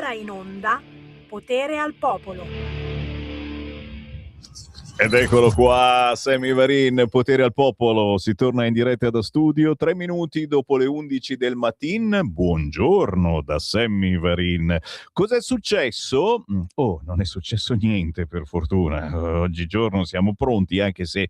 ora in onda Potere al Popolo. Ed eccolo qua, Sammy Varin, Potere al Popolo, si torna in diretta da studio, 3 minuti dopo le 11 del mattino. Buongiorno da Sammy Varin. Cos'è successo? Oh, non è successo niente, per fortuna. Oggigiorno siamo pronti, anche se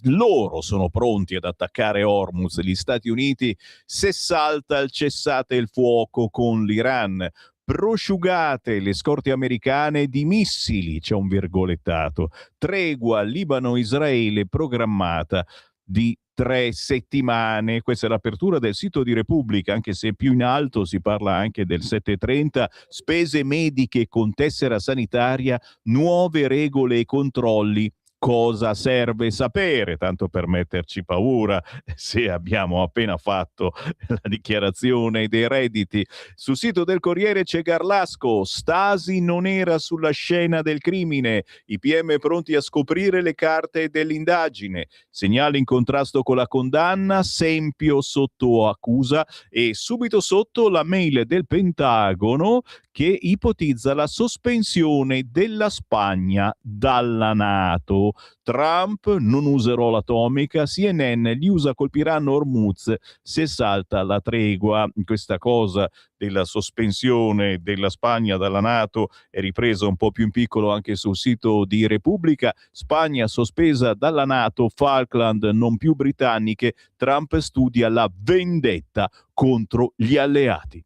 loro sono pronti ad attaccare Hormuz, gli Stati Uniti, se salta il cessate il fuoco con l'Iran. Prosciugate le scorte americane di missili, c'è un virgolettato. Tregua Libano-Israele programmata di 3 settimane. Questa è l'apertura del sito di Repubblica, anche se più in alto si parla anche del 7:30. Spese mediche con tessera sanitaria, nuove regole e controlli. Cosa serve sapere, tanto per metterci paura, se abbiamo appena fatto la dichiarazione dei redditi. Sul sito del Corriere c'è Garlasco, Stasi non era sulla scena del crimine, i PM pronti a scoprire le carte dell'indagine, segnali in contrasto con la condanna, Sempio sotto accusa e subito sotto la mail del Pentagono che ipotizza la sospensione della Spagna dalla NATO. Trump, non userò l'atomica, CNN, gli USA colpiranno Hormuz se salta la tregua. Questa cosa della sospensione della Spagna dalla NATO è ripresa un po' più in piccolo anche sul sito di Repubblica. Spagna sospesa dalla NATO, Falkland non più britanniche, Trump studia la vendetta contro gli alleati.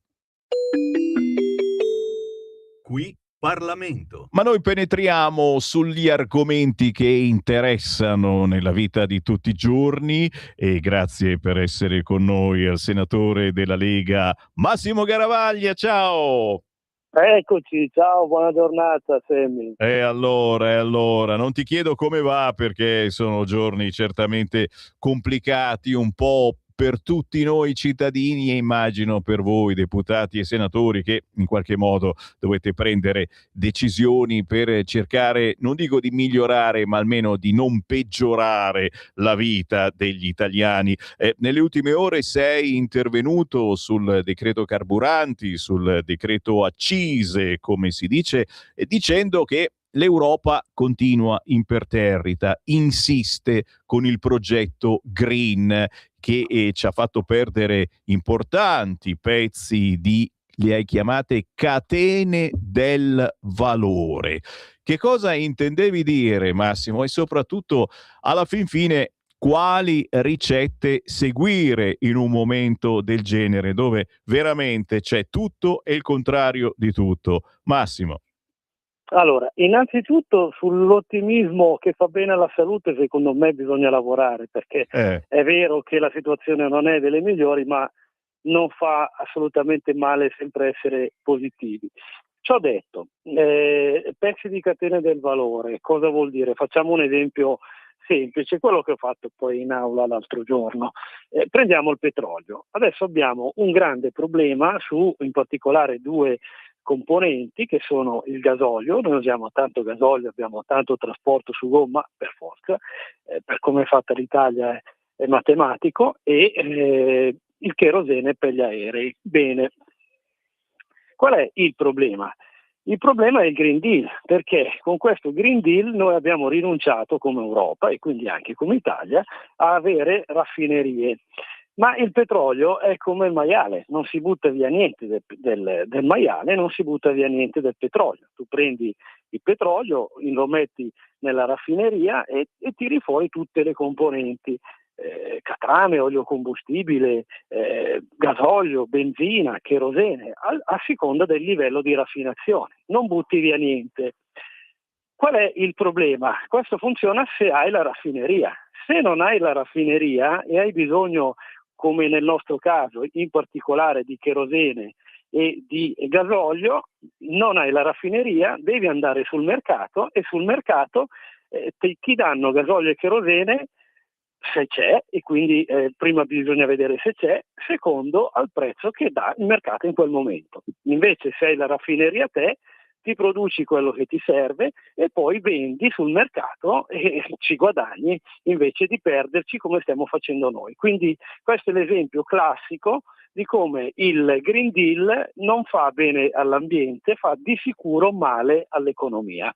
Qui Parlamento. Ma noi penetriamo sugli argomenti che interessano nella vita di tutti i giorni e grazie per essere con noi al senatore della Lega Massimo Garavaglia, ciao! Eccoci, ciao, buona giornata Sammy. E allora, non ti chiedo come va perché sono giorni certamente complicati, un po' per tutti noi cittadini e immagino per voi deputati e senatori che in qualche modo dovete prendere decisioni per cercare, non dico di migliorare, ma almeno di non peggiorare la vita degli italiani. Nelle ultime ore sei intervenuto sul decreto carburanti, sul decreto accise, come si dice, dicendo che l'Europa continua imperterrita, insiste con il progetto Green che ci ha fatto perdere importanti pezzi di, le hai chiamate, catene del valore. Che cosa intendevi dire, Massimo? E soprattutto, alla fin fine, quali ricette seguire in un momento del genere, dove veramente c'è tutto e il contrario di tutto? Massimo. Allora, innanzitutto sull'ottimismo che fa bene alla salute, secondo me bisogna lavorare, perché è vero che la situazione non è delle migliori, ma non fa assolutamente male sempre essere positivi. Ciò detto, pezzi di catene del valore, cosa vuol dire? Facciamo un esempio semplice, quello che ho fatto poi in aula l'altro giorno. Prendiamo il petrolio. Adesso abbiamo un grande problema su, in particolare, 2 componenti che sono il gasolio. Noi usiamo tanto gasolio, abbiamo tanto trasporto su gomma per forza, per come è fatta l'Italia è matematico, e il cherosene per gli aerei. Bene, qual è il problema? Il problema è il Green Deal, perché con questo Green Deal noi abbiamo rinunciato come Europa e quindi anche come Italia a avere raffinerie. Ma il petrolio è come il maiale, non si butta via niente del maiale, non si butta via niente del petrolio. Tu prendi il petrolio, lo metti nella raffineria e tiri fuori tutte le componenti, catrame, olio combustibile, gasolio, benzina, cherosene, a seconda del livello di raffinazione. Non butti via niente. Qual è il problema? Questo funziona se hai la raffineria. Se non hai la raffineria e hai bisogno, come nel nostro caso, in particolare di cherosene e di gasolio, non hai la raffineria, devi andare sul mercato e sul mercato ti danno gasolio e cherosene se c'è, e quindi prima bisogna vedere se c'è, secondo al prezzo che dà il mercato in quel momento. Invece se hai la raffineria te, ti produci quello che ti serve e poi vendi sul mercato e ci guadagni invece di perderci come stiamo facendo noi. Quindi questo è l'esempio classico di come il Green Deal non fa bene all'ambiente, fa di sicuro male all'economia.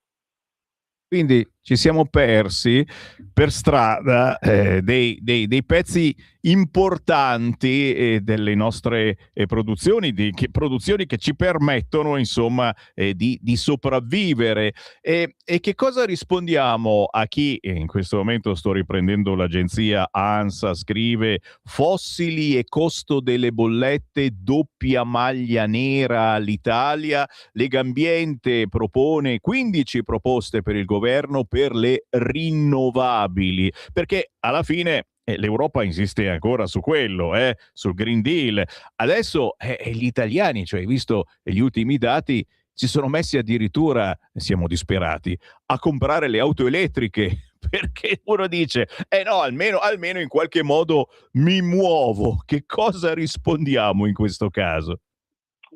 Quindi ci siamo persi per strada dei pezzi importanti delle nostre produzioni, produzioni che ci permettono insomma di sopravvivere. E che cosa rispondiamo a chi, in questo momento sto riprendendo l'agenzia ANSA, scrive fossili e costo delle bollette, doppia maglia nera all'Italia? Legambiente propone 15 proposte per il governo per le rinnovabili, perché alla fine l'Europa insiste ancora su quello, sul Green Deal. Adesso gli italiani, cioè visto gli ultimi dati, si sono messi addirittura, siamo disperati, a comprare le auto elettriche, perché uno dice, no, almeno in qualche modo mi muovo. Che cosa rispondiamo in questo caso?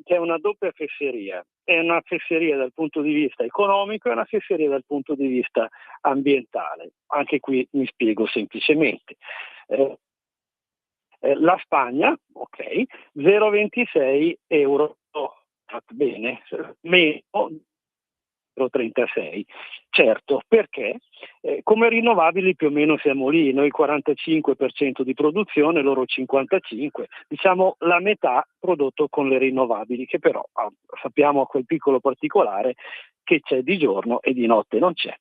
C'è una doppia fesseria. È una fesseria dal punto di vista economico e una fesseria dal punto di vista ambientale. Anche qui mi spiego semplicemente. La Spagna, ok, 0,26 euro, bene, meno 0,36. Certo, perché come rinnovabili più o meno siamo lì, noi 45% di produzione, loro 55%, diciamo la metà prodotto con le rinnovabili, che però sappiamo a quel piccolo particolare che c'è di giorno e di notte non c'è.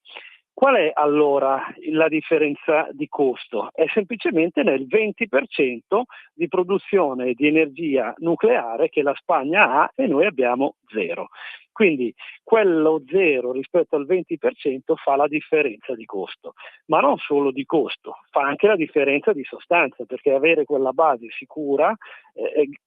Qual è allora la differenza di costo? È semplicemente nel 20% di produzione di energia nucleare che la Spagna ha e noi abbiamo 0. Quindi quello 0 rispetto al 20% fa la differenza di costo, ma non solo di costo, fa anche la differenza di sostanza, perché avere quella base sicura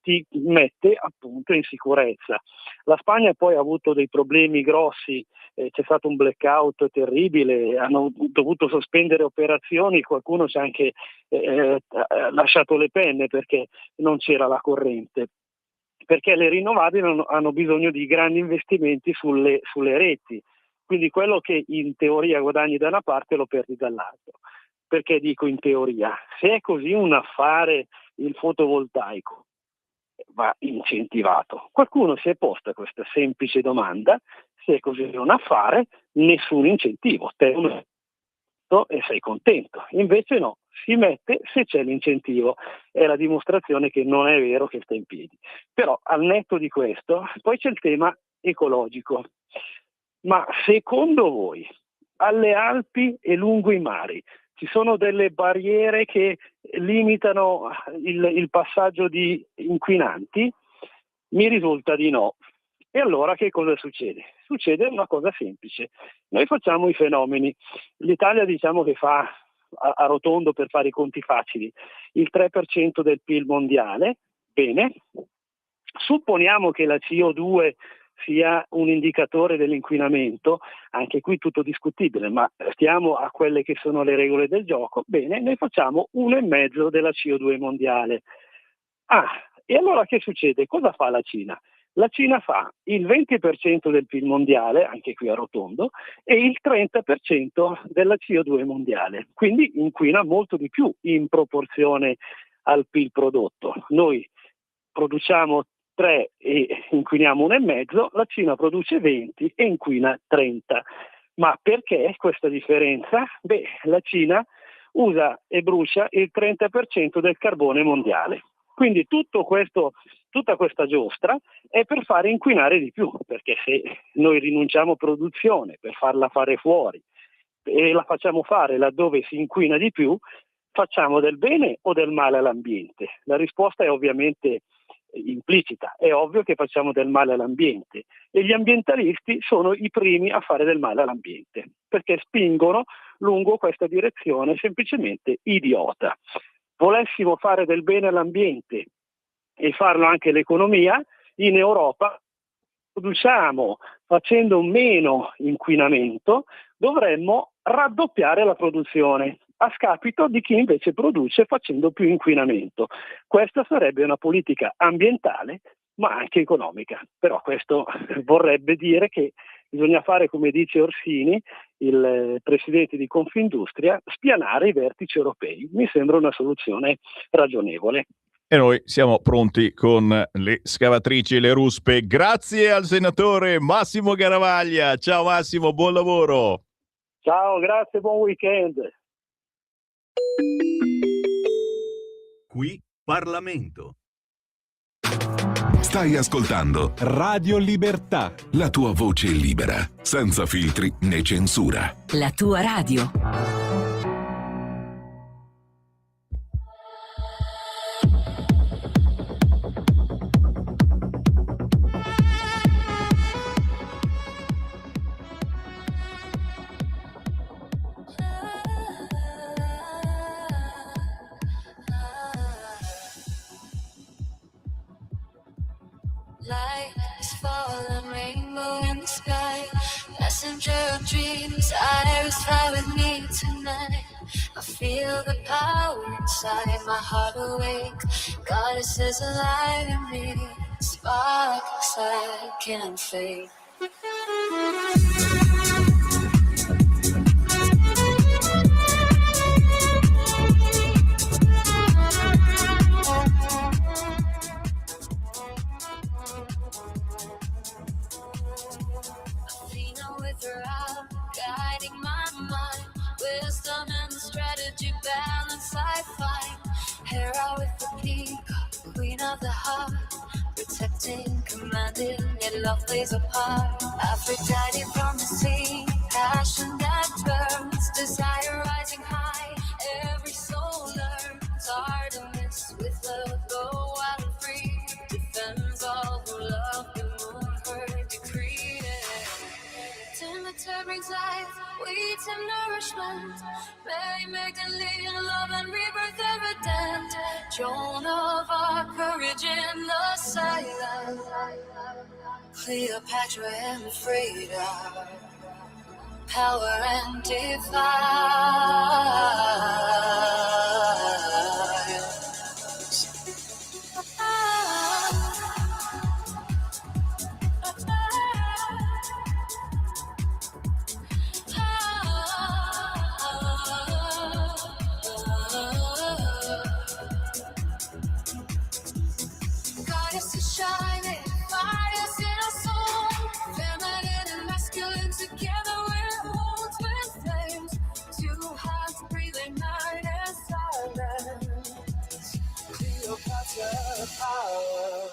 ti mette appunto in sicurezza. La Spagna poi ha avuto dei problemi grossi, c'è stato un blackout terribile, hanno dovuto sospendere operazioni, qualcuno ci ha anche lasciato le penne perché non c'era la corrente. Perché le rinnovabili hanno bisogno di grandi investimenti sulle reti, quindi quello che in teoria guadagni da una parte lo perdi dall'altro. Perché dico in teoria? Se è così un affare il fotovoltaico, va incentivato. Qualcuno si è posta questa semplice domanda: se è così un affare, nessun incentivo, te lo metti e sei contento. Invece no, si mette se c'è l'incentivo. È la dimostrazione che non è vero che sta in piedi. Però al netto di questo, poi c'è il tema ecologico. Ma secondo voi, alle Alpi e lungo i mari, ci sono delle barriere che limitano il passaggio di inquinanti? Mi risulta di no. E allora che cosa succede? Succede una cosa semplice. Noi facciamo i fenomeni. L'Italia diciamo che fa, a rotondo per fare i conti facili, il 3% del PIL mondiale. Bene. Supponiamo che la CO2 sia un indicatore dell'inquinamento, anche qui tutto discutibile, ma stiamo a quelle che sono le regole del gioco. Bene, noi facciamo 1,5 della CO2 mondiale. E allora che succede? Cosa fa la Cina? La Cina fa il 20% del PIL mondiale, anche qui a rotondo, e il 30% della CO2 mondiale. Quindi inquina molto di più in proporzione al PIL prodotto. Noi produciamo 3 e inquiniamo 1,5, la Cina produce 20 e inquina 30. Ma perché questa differenza? La Cina usa e brucia il 30% del carbone mondiale. Quindi tutta questa giostra è per fare inquinare di più, perché se noi rinunciamo a produzione per farla fare fuori e la facciamo fare laddove si inquina di più, facciamo del bene o del male all'ambiente? La risposta è ovviamente implicita, è ovvio che facciamo del male all'ambiente e gli ambientalisti sono i primi a fare del male all'ambiente, perché spingono lungo questa direzione semplicemente idiota. Volessimo fare del bene all'ambiente e farlo anche l'economia, in Europa produciamo facendo meno inquinamento, dovremmo raddoppiare la produzione a scapito di chi invece produce facendo più inquinamento. Questa sarebbe una politica ambientale ma anche economica, però questo vorrebbe dire che bisogna fare, come dice Orsini, il presidente di Confindustria, spianare i vertici europei. Mi sembra una soluzione ragionevole. E noi siamo pronti con le scavatrici e le ruspe. Grazie al senatore Massimo Garavaglia. Ciao Massimo, buon lavoro. Ciao, grazie, buon weekend. Qui Parlamento. Stai ascoltando Radio Libertà. la tua voce libera, senza filtri né censura. La tua radio. Light is falling, rainbow in the sky. Messenger of dreams, iris fly with me tonight. I feel the power inside, my heart awake. Goddess is alive in me. Sparks that can't fade. With her out, guiding my mind. Wisdom and strategy, balance I find. Hera with the peacock, queen of the heart. Protecting, commanding, yet love plays a part. Aphrodite from the sea, passion that burns. Desire rising high, every soul learns. Artemis with love, go wild and free. Defends all who love the moon, her decree. Demeter brings life, wheat and nourishment. Mary Magdalene, love and rebirth evident. Joan of Arc, courage in the silence. Cleopatra and freedom, power and Goddess is shining, fires in our soul. Feminine and masculine together we're whole twin flames. Two hearts breathing night and silence. Cleopatra power.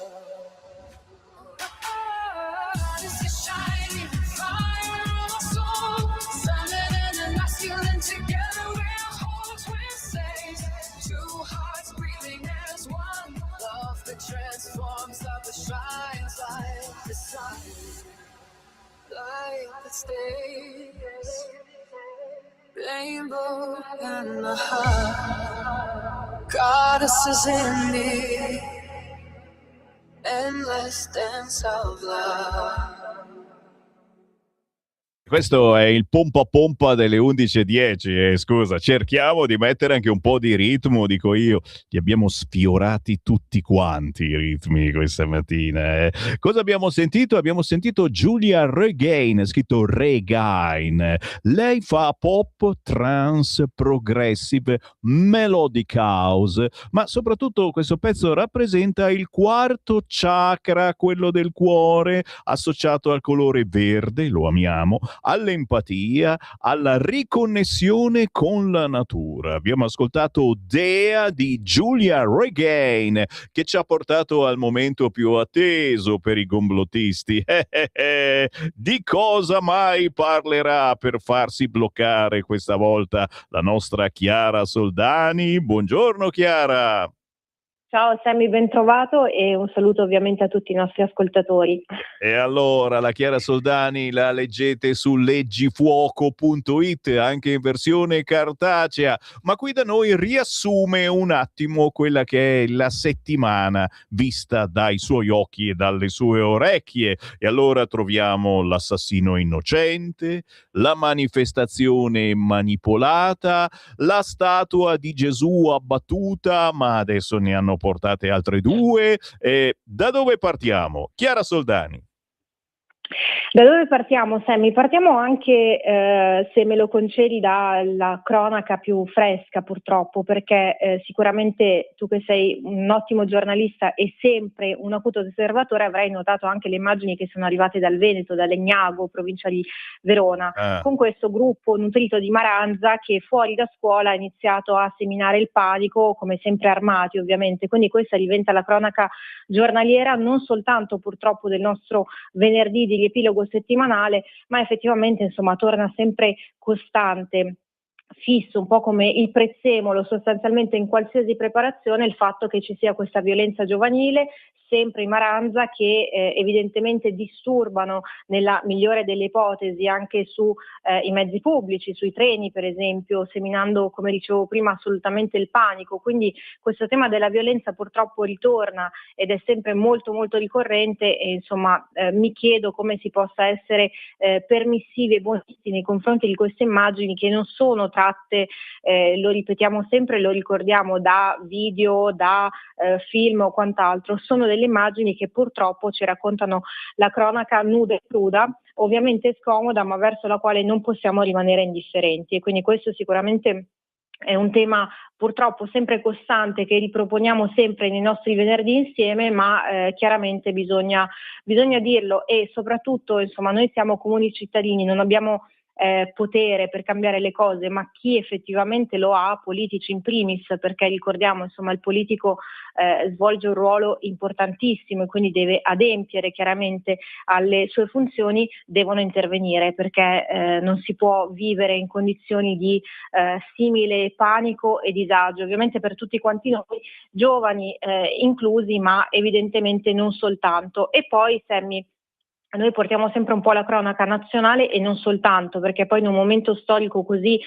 Goddess is shining, fire in our soul. Feminine and masculine together we're whole twin flames. Two hearts breathing as one. Love that transforms, love that shines like the sun, light that stays, rainbow in the heart. Goddesses in me, endless dance of love. Questo è il pompa pompa delle 11:10. Scusa, cerchiamo di mettere anche un po' di ritmo, dico io. Li abbiamo sfiorati tutti quanti i ritmi questa mattina. Cosa abbiamo sentito? Abbiamo sentito Julia Regain, scritto Regain. Lei fa pop, trance, progressive, melodic house, ma soprattutto questo pezzo rappresenta il quarto chakra, quello del cuore, associato al colore verde, lo amiamo, all'empatia, alla riconnessione con la natura. Abbiamo ascoltato Dea di Julia Regain, che ci ha portato al momento più atteso per i complottisti. Di cosa mai parlerà per farsi bloccare questa volta la nostra Chiara Soldani? Buongiorno Chiara! Ciao Sammy, ben trovato e un saluto ovviamente a tutti i nostri ascoltatori. E allora la Chiara Soldani la leggete su leggifuoco.it anche in versione cartacea, ma qui da noi riassume un attimo quella che è la settimana vista dai suoi occhi e dalle sue orecchie. E allora troviamo l'assassino innocente, la manifestazione manipolata, la statua di Gesù abbattuta, ma adesso ne hanno portate altre due. Da dove partiamo? Chiara Soldani. Da dove partiamo, Sammy? Partiamo anche, se me lo concedi, dalla cronaca più fresca purtroppo, perché sicuramente tu che sei un ottimo giornalista e sempre un acuto osservatore avrai notato anche le immagini che sono arrivate dal Veneto, da Legnago, provincia di Verona, con questo gruppo nutrito di Maranza che fuori da scuola ha iniziato a seminare il panico, come sempre armati ovviamente, quindi questa diventa la cronaca giornaliera non soltanto purtroppo del nostro venerdì di riepilogo settimanale, ma effettivamente insomma torna sempre costante, fisso, un po' come il prezzemolo sostanzialmente in qualsiasi preparazione, il fatto che ci sia questa violenza giovanile sempre in Maranza che evidentemente disturbano nella migliore delle ipotesi anche su i mezzi pubblici, sui treni per esempio, seminando, come dicevo prima, assolutamente il panico. Quindi questo tema della violenza purtroppo ritorna ed è sempre molto molto ricorrente e insomma mi chiedo come si possa essere permissivi e buonisti nei confronti di queste immagini che non sono tratte, lo ripetiamo sempre, lo ricordiamo, da video, da film o quant'altro, sono delle immagini che purtroppo ci raccontano la cronaca nuda e cruda, ovviamente scomoda, ma verso la quale non possiamo rimanere indifferenti, e quindi questo sicuramente è un tema purtroppo sempre costante che riproponiamo sempre nei nostri venerdì insieme, ma chiaramente bisogna dirlo, e soprattutto insomma noi siamo comuni cittadini, non abbiamo potere per cambiare le cose, ma chi effettivamente lo ha, politici in primis, perché ricordiamo insomma il politico svolge un ruolo importantissimo e quindi deve adempiere chiaramente alle sue funzioni, devono intervenire, perché non si può vivere in condizioni di simile panico e disagio, ovviamente per tutti quanti noi, giovani inclusi, ma evidentemente non soltanto. E poi Sammy, noi portiamo sempre un po' la cronaca nazionale e non soltanto, perché poi in un momento storico così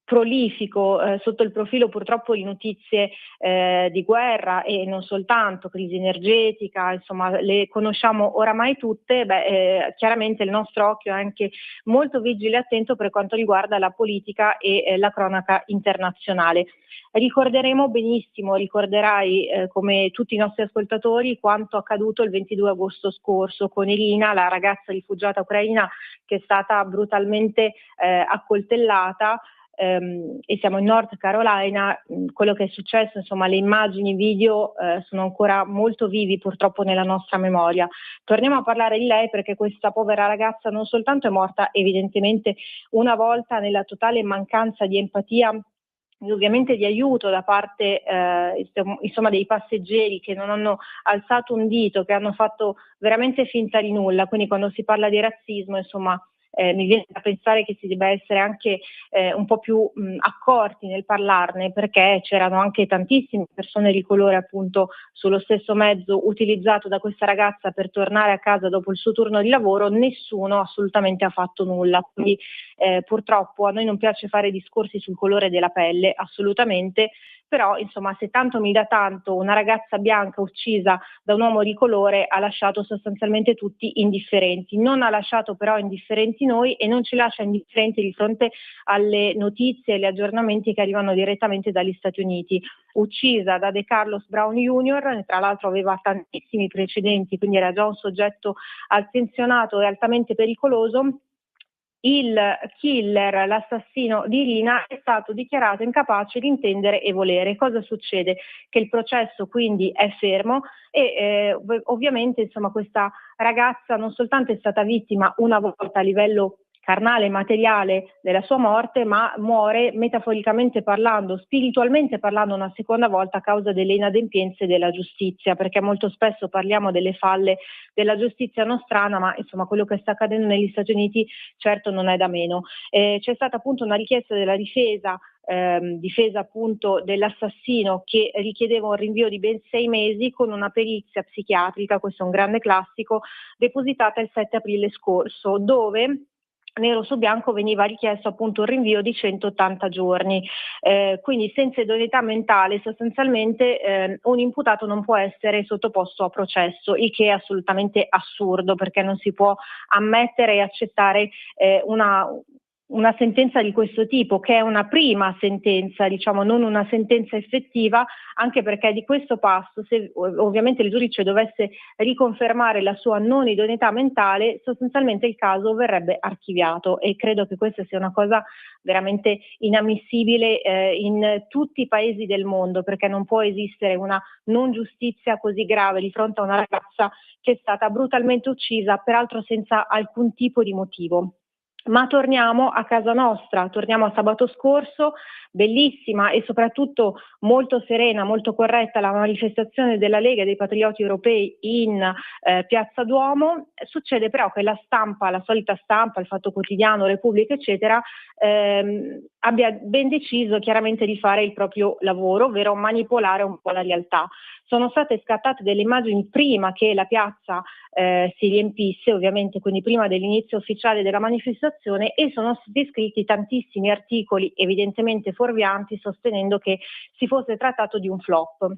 prolifico sotto il profilo purtroppo di notizie di guerra e non soltanto, crisi energetica, insomma le conosciamo oramai tutte, chiaramente il nostro occhio è anche molto vigile e attento per quanto riguarda la politica e la cronaca internazionale. Ricorderemo benissimo, ricorderai come tutti i nostri ascoltatori, quanto accaduto il 22 agosto scorso con Irina, la ragazza rifugiata ucraina che è stata brutalmente accoltellata, e siamo in North Carolina. Quello che è successo, insomma le immagini, i video sono ancora molto vivi purtroppo nella nostra memoria. Torniamo a parlare di lei perché questa povera ragazza non soltanto è morta evidentemente una volta nella totale mancanza di empatia e ovviamente di aiuto da parte insomma dei passeggeri che non hanno alzato un dito, che hanno fatto veramente finta di nulla, quindi quando si parla di razzismo insomma mi viene da pensare che si debba essere anche un po' più accorti nel parlarne, perché c'erano anche tantissime persone di colore appunto sullo stesso mezzo utilizzato da questa ragazza per tornare a casa dopo il suo turno di lavoro, nessuno assolutamente ha fatto nulla. Quindi purtroppo a noi non piace fare discorsi sul colore della pelle, assolutamente, però insomma se tanto mi dà tanto, una ragazza bianca uccisa da un uomo di colore ha lasciato sostanzialmente tutti indifferenti, non ha lasciato però indifferenti noi e non ci lascia indifferenti di fronte alle notizie e agli aggiornamenti che arrivano direttamente dagli Stati Uniti. Uccisa da De Carlos Brown Jr., tra l'altro aveva tantissimi precedenti, quindi era già un soggetto attenzionato e altamente pericoloso. Il killer, l'assassino di Irina, è stato dichiarato incapace di intendere e volere. Cosa succede? Che il processo quindi è fermo e ovviamente insomma questa ragazza non soltanto è stata vittima una volta a livello carnale e materiale della sua morte, ma muore metaforicamente parlando, spiritualmente parlando una seconda volta a causa delle inadempienze della giustizia, perché molto spesso parliamo delle falle della giustizia nostrana, ma insomma quello che sta accadendo negli Stati Uniti certo non è da meno. C'è stata appunto una richiesta della difesa appunto dell'assassino che richiedeva un rinvio di ben 6 mesi con una perizia psichiatrica, questo è un grande classico, depositata il 7 aprile scorso, dove nero su bianco veniva richiesto appunto un rinvio di 180 giorni, quindi senza idoneità mentale sostanzialmente un imputato non può essere sottoposto a processo, il che è assolutamente assurdo, perché non si può ammettere e accettare una sentenza di questo tipo, che è una prima sentenza, diciamo, non una sentenza effettiva, anche perché di questo passo, se ovviamente il giudice dovesse riconfermare la sua non idoneità mentale, sostanzialmente il caso verrebbe archiviato, e credo che questa sia una cosa veramente inammissibile in tutti i paesi del mondo, perché non può esistere una non giustizia così grave di fronte a una ragazza che è stata brutalmente uccisa, peraltro senza alcun tipo di motivo. Ma torniamo a casa nostra, torniamo a sabato scorso, bellissima e soprattutto molto serena, molto corretta la manifestazione della Lega e dei Patrioti Europei in Piazza Duomo. Succede però che la stampa, la solita stampa, il Fatto Quotidiano, Repubblica eccetera, abbia ben deciso chiaramente di fare il proprio lavoro, ovvero manipolare un po' la realtà. Sono state scattate delle immagini prima che la piazza si riempisse, ovviamente, quindi prima dell'inizio ufficiale della manifestazione, e sono stati scritti tantissimi articoli evidentemente fuorvianti sostenendo che si fosse trattato di un flop.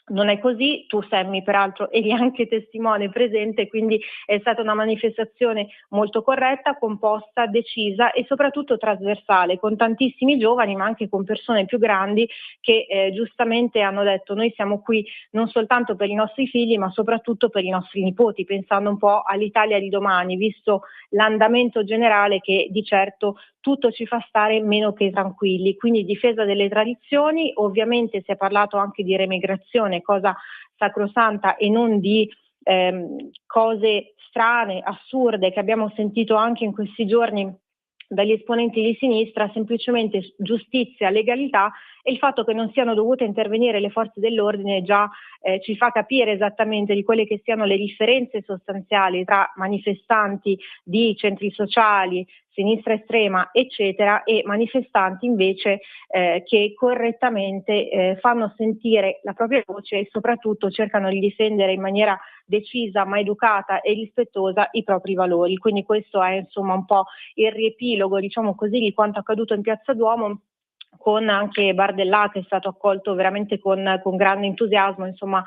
Non è così, tu Sammy peraltro eri anche testimone presente, quindi è stata una manifestazione molto corretta, composta, decisa e soprattutto trasversale, con tantissimi giovani ma anche con persone più grandi che giustamente hanno detto: noi siamo qui non soltanto per i nostri figli ma soprattutto per i nostri nipoti, pensando un po' all'Italia di domani, visto l'andamento generale che di certo tutto ci fa stare meno che tranquilli. Quindi difesa delle tradizioni, ovviamente si è parlato anche di remigrazione, cosa sacrosanta, e non di cose strane, assurde, che abbiamo sentito anche in questi giorni dagli esponenti di sinistra, semplicemente giustizia, legalità, e il fatto che non siano dovute intervenire le forze dell'ordine già ci fa capire esattamente di quelle che siano le differenze sostanziali tra manifestanti di centri sociali, sinistra estrema eccetera, e manifestanti invece che correttamente fanno sentire la propria voce e soprattutto cercano di difendere in maniera decisa ma educata e rispettosa i propri valori. Quindi questo è insomma un po' il riepilogo, diciamo così, di quanto accaduto in Piazza Duomo, con anche Bardellà che è stato accolto veramente con grande entusiasmo. Insomma,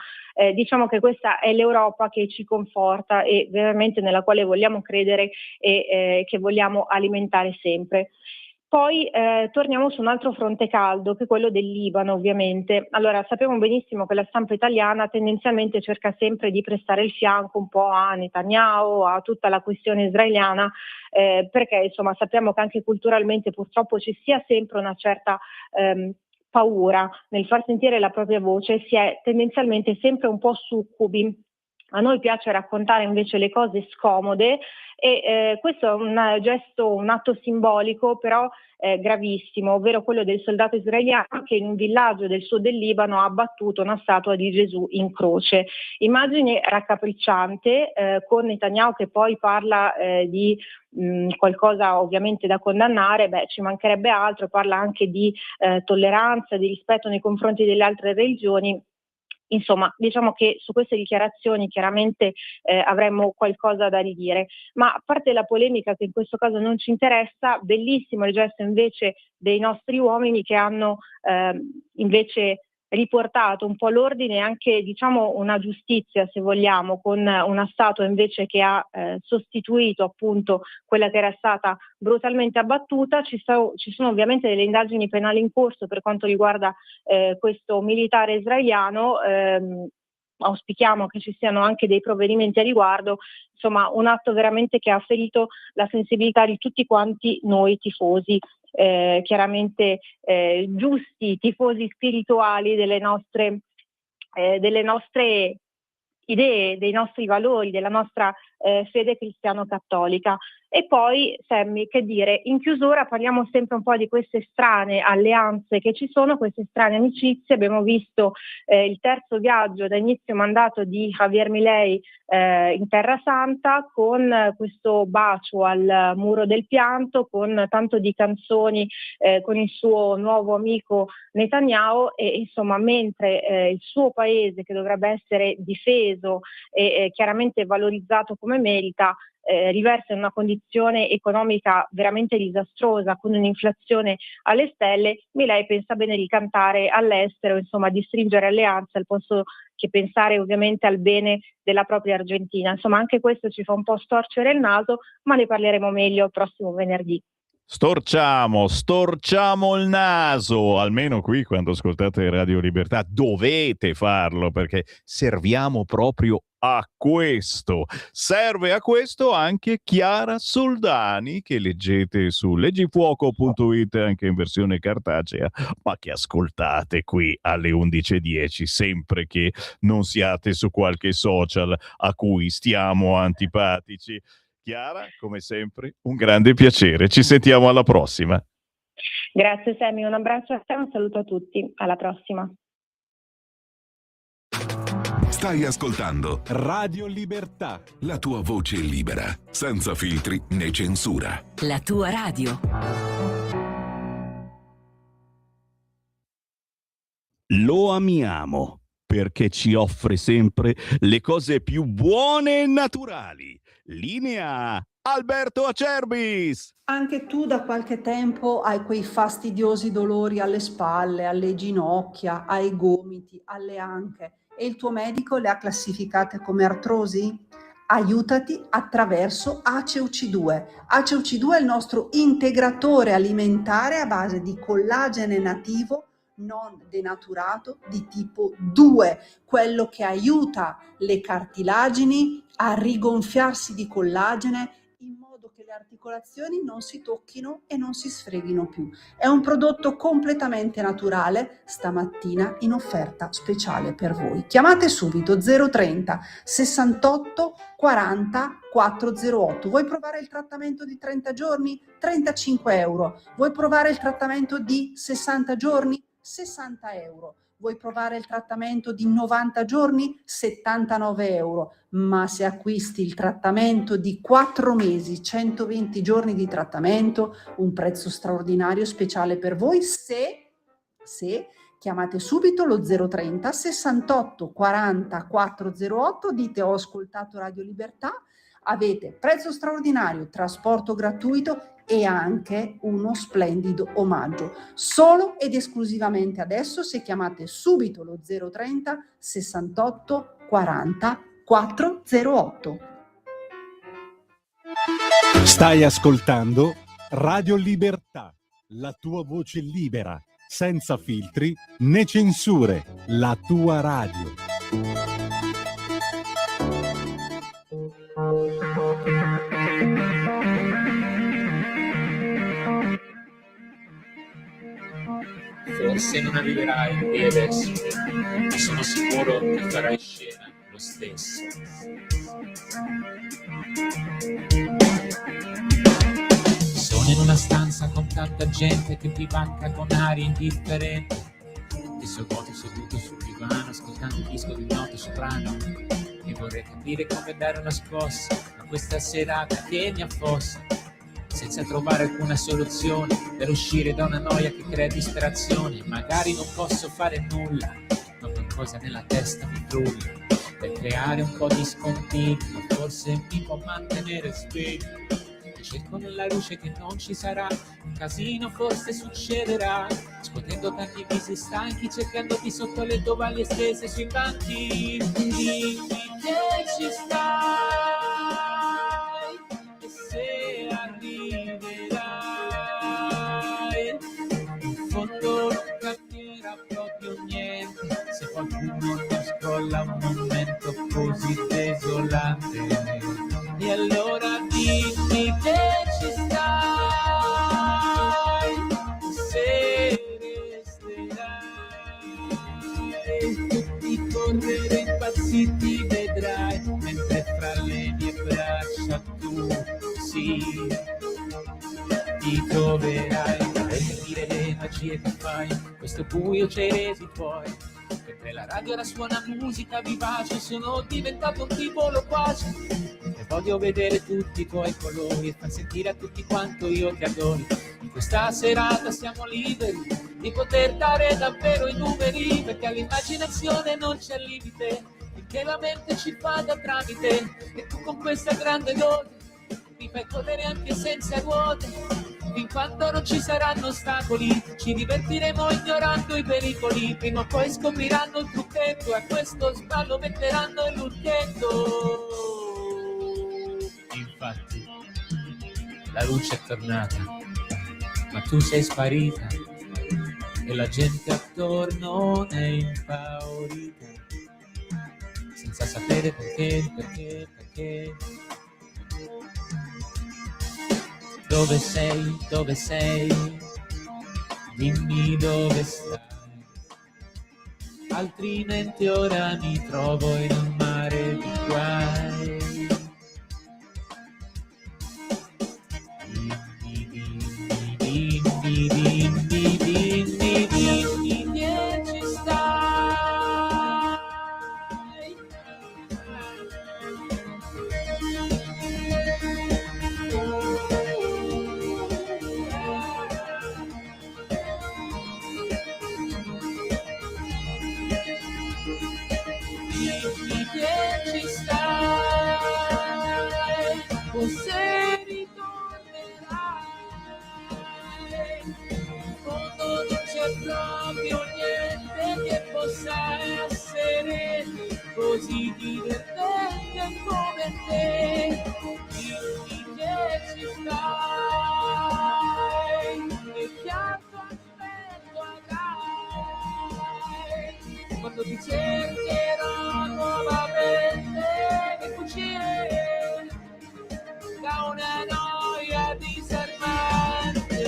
diciamo che questa è l'Europa che ci conforta e veramente nella quale vogliamo credere e che vogliamo alimentare sempre. Poi torniamo su un altro fronte caldo, che è quello del Libano, ovviamente. Allora, sappiamo benissimo che la stampa italiana tendenzialmente cerca sempre di prestare il fianco un po' a Netanyahu, a tutta la questione israeliana, perché insomma sappiamo che anche culturalmente purtroppo ci sia sempre una certa paura nel far sentire la propria voce, si è tendenzialmente sempre un po' succubi. A noi piace raccontare invece le cose scomode e questo è un gesto, un atto simbolico però gravissimo, ovvero quello del soldato israeliano che in un villaggio del sud del Libano ha abbattuto una statua di Gesù in croce. Immagine raccapricciante, con Netanyahu che poi parla di qualcosa ovviamente da condannare, ci mancherebbe altro, parla anche di tolleranza, di rispetto nei confronti delle altre religioni. Insomma, diciamo che su queste dichiarazioni chiaramente avremmo qualcosa da ridire, ma a parte la polemica che in questo caso non ci interessa, bellissimo il gesto invece dei nostri uomini che hanno invece riportato un po' l'ordine e anche diciamo una giustizia, se vogliamo, con una statua invece che ha sostituito appunto quella che era stata brutalmente abbattuta. Ci sono ovviamente delle indagini penali in corso per quanto riguarda questo militare israeliano. Auspichiamo che ci siano anche dei provvedimenti a riguardo, insomma un atto veramente che ha ferito la sensibilità di tutti quanti noi tifosi, chiaramente giusti tifosi spirituali delle nostre idee, dei nostri valori, della nostra fede cristiano-cattolica. E poi, Sammy, che dire, in chiusura parliamo sempre un po' di queste strane alleanze che ci sono, queste strane amicizie. Abbiamo visto il terzo viaggio da inizio mandato di Javier Milei in Terra Santa, con questo bacio al muro del pianto, con tanto di canzoni con il suo nuovo amico Netanyahu, e insomma mentre il suo paese, che dovrebbe essere difeso e chiaramente valorizzato come merita, riversa in una condizione economica veramente disastrosa, con un'inflazione alle stelle, Milei pensa bene di cantare all'estero, insomma di stringere alleanze al posto che pensare ovviamente al bene della propria Argentina. Insomma anche questo ci fa un po' storcere il naso, ma ne parleremo meglio il prossimo venerdì. Storciamo il naso, almeno qui quando ascoltate Radio Libertà dovete farlo, perché serviamo proprio a questo. Serve a questo anche Chiara Soldani, che leggete su leggifuoco.it anche in versione cartacea, ma che ascoltate qui alle 11:10, sempre che non siate su qualche social a cui stiamo antipatici. Chiara, come sempre, un grande piacere. Ci sentiamo alla prossima. Grazie Sammy, un abbraccio a te, un saluto a tutti. Alla prossima. Stai ascoltando Radio Libertà. La tua voce libera, senza filtri né censura. La tua radio. Lo amiamo perché ci offre sempre le cose più buone e naturali. Linea Alberto Acerbis. Anche tu da qualche tempo hai quei fastidiosi dolori alle spalle, alle ginocchia, ai gomiti, alle anche e il tuo medico le ha classificate come artrosi? Aiutati attraverso ACEUC2. ACEUC2 è il nostro integratore alimentare a base di collagene nativo non denaturato di tipo 2, quello che aiuta le cartilagini a rigonfiarsi di collagene in modo che le articolazioni non si tocchino e non si sfreghino più. È un prodotto completamente naturale, stamattina in offerta speciale per voi. Chiamate subito 030 68 40 408. Vuoi provare il trattamento di 30 giorni? 35 euro. Vuoi provare il trattamento di 60 giorni? 60 euro. Vuoi provare il trattamento di 90 giorni? 79 euro. Ma se acquisti il trattamento di 4 mesi, 120 giorni di trattamento, un prezzo straordinario speciale per voi se chiamate subito lo 030 68 40 408, dite ho ascoltato Radio Libertà, avete prezzo straordinario, trasporto gratuito e anche uno splendido omaggio. Solo ed esclusivamente adesso se chiamate subito lo 030 68 40 408. Stai ascoltando Radio Libertà, la tua voce libera, senza filtri né censure, la tua radio. Forse non arriverai e adesso sono sicuro che farai scena lo stesso. Sono in una stanza con tanta gente che ti manca con aria indifferente. Ti so vuoto seduto sul divano ascoltando il disco di un noto soprano e vorrei capire come dare una scossa a questa serata che mi affossa, senza trovare alcuna soluzione per uscire da una noia che crea disperazione. Magari non posso fare nulla, ma qualcosa nella testa mi frulla per creare un po' di scontiglio, forse mi può mantenere sveglio. E cerco nella luce che non ci sarà, un casino forse succederà, scuotendo tanti visi stanchi, cercando di sotto le tovaglie stese sui banchi. Dimmi che ci stai e se arriverai, in fondo non cambierà proprio niente se qualcuno non scrolla un momento così desolante. E allora dimmi che ci stai, se resterai, tutti correre impazziti vedrai, mentre fra le mie braccia tu sì ti troverai. Per capire le magie che fai, questo buio ci hai resi tuoi, mentre la radio ora suona musica vivace, sono diventato un tipo loquace. E voglio vedere tutti i tuoi colori e far sentire a tutti quanto io ti adoro. In questa serata siamo liberi di poter dare davvero i numeri, perché all'immaginazione non c'è limite, finché la mente ci fa da tramite. E tu con questa grande dose mi fai correre anche senza ruote, fin quando non ci saranno ostacoli ci divertiremo ignorando i pericoli. Prima o poi scopriranno il trucchetto e a questo sballo metteranno il lucchetto. Infatti la luce è tornata tu sei sparita e la gente attorno è impaurita, senza sapere perché. Dove sei, dimmi dove stai, altrimenti ora mi trovo in un mare di guai. Dimmi che ci stai. Dimmi che ci stai, o se ritornerai, quando non c'è proprio niente che possa essere così divertente come te. Dimmi che ci stai e che altro aspetto avrai quando ti cercherò nuovamente e fuggire da una noia disarmante.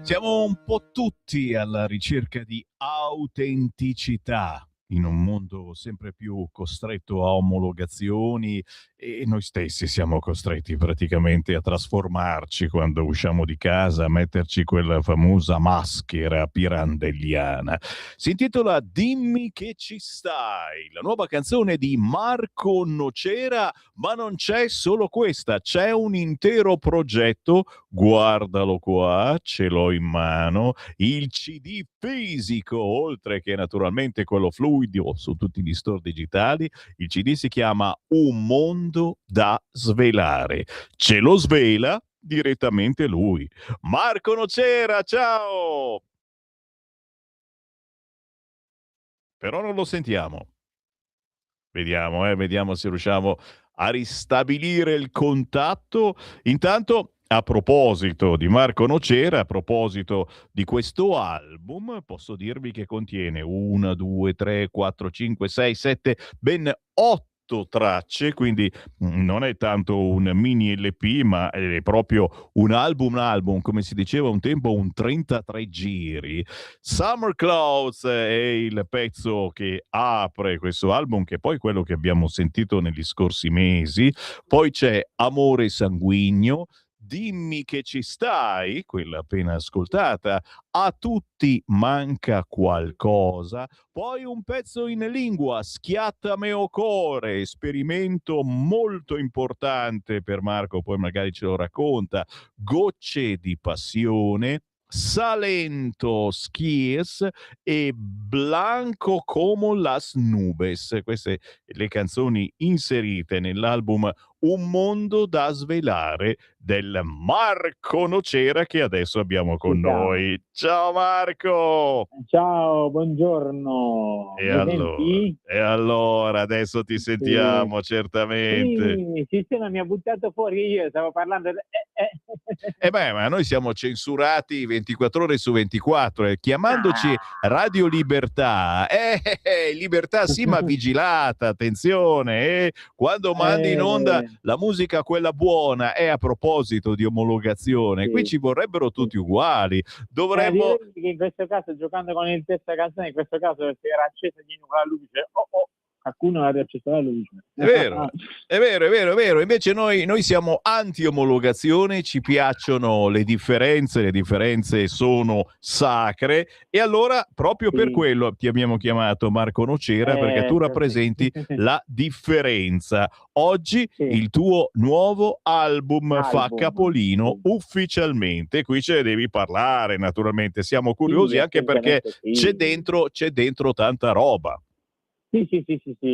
Siamo un po' tutti alla ricerca di autenticità in un mondo sempre più costretto a omologazioni, e noi stessi siamo costretti praticamente a trasformarci quando usciamo di casa, a metterci quella famosa maschera pirandelliana. Si intitola Dimmi che ci stai, la nuova canzone di Marco Nocera, ma non c'è solo questa, c'è un intero progetto, guardalo qua, ce l'ho in mano, il CD fisico, oltre che naturalmente quello fluido su tutti gli store digitali. Il CD si chiama Un mondo da svelare. Ce lo svela direttamente lui. Marco Nocera, ciao! Però non lo sentiamo. Vediamo se riusciamo a ristabilire il contatto. Intanto, a proposito di Marco Nocera, a proposito di questo album, posso dirvi che contiene 1, 2, 3, 4, 5, 6, 7, ben 8 tracce, quindi non è tanto un mini LP, ma è proprio un album, come si diceva un tempo, un 33 giri. Summer Clouds è il pezzo che apre questo album, che è poi quello che abbiamo sentito negli scorsi mesi. Poi c'è Amore sanguigno, Dimmi che ci stai, quella appena ascoltata, A tutti manca qualcosa, poi un pezzo in lingua, Schiattame o core, esperimento molto importante per Marco, poi magari ce lo racconta, Gocce di passione, Salento Skies e Blanco como las nubes. Queste le canzoni inserite nell'album Un mondo da svelare del Marco Nocera, che adesso abbiamo con noi. Ciao Marco! Ciao, buongiorno. E allora adesso ti sentiamo, certamente. Sì, ma mi ha buttato fuori, io stavo parlando. Ma noi siamo censurati 24 ore su 24, chiamandoci Radio Libertà. Libertà sì, ma vigilata, attenzione, quando mandi in onda la musica quella buona. A proposito di omologazione, qui ci vorrebbero tutti uguali. Dovremmo... che in questo caso, giocando con il testo della canzone, in questo caso perché era accesa di nuovo la luce, qualcuno ha riacceso la luce. È vero. Invece noi siamo anti-omologazione, ci piacciono le differenze sono sacre, e allora proprio per quello ti abbiamo chiamato Marco Nocera, perché tu rappresenti la differenza. Oggi il tuo nuovo album fa capolino ufficialmente, qui ce ne devi parlare naturalmente, siamo curiosi anche perché c'è dentro tanta roba. Sì,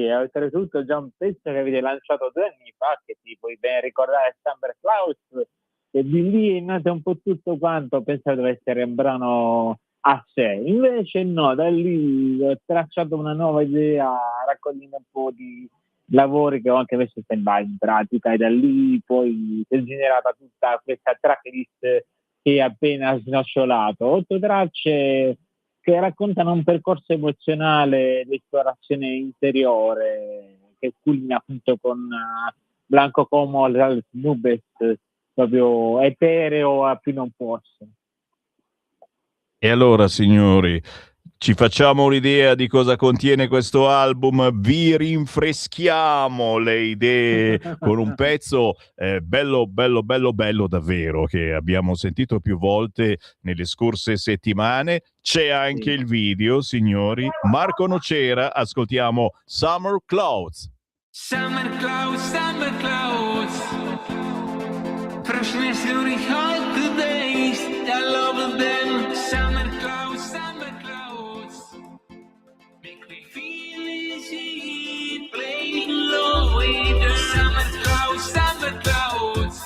oltretutto è già un pezzo che avete lanciato 2 anni fa, che ti puoi ben ricordare, Summer Clouds, e di lì è nato un po' tutto quanto, pensavo dovesse essere un brano a sé, invece no, da lì ho tracciato una nuova idea raccogliendo un po' di lavori che ho anche messo in stand-by in pratica, e da lì poi si è generata tutta questa tracklist che ho appena snocciolato. 8 tracce che raccontano un percorso emozionale di esplorazione interiore che culmina appunto con Blanco Como al Nubes, proprio etereo a più non posso. E allora, signori, ci facciamo un'idea di cosa contiene questo album, vi rinfreschiamo le idee con un pezzo bello davvero, che abbiamo sentito più volte nelle scorse settimane. C'è anche il video, signori. Marco Nocera, ascoltiamo Summer Clouds. Summer clouds, freshness in the hot days, I love them. Summer clouds, make me feel easy, playing low with the summer clouds,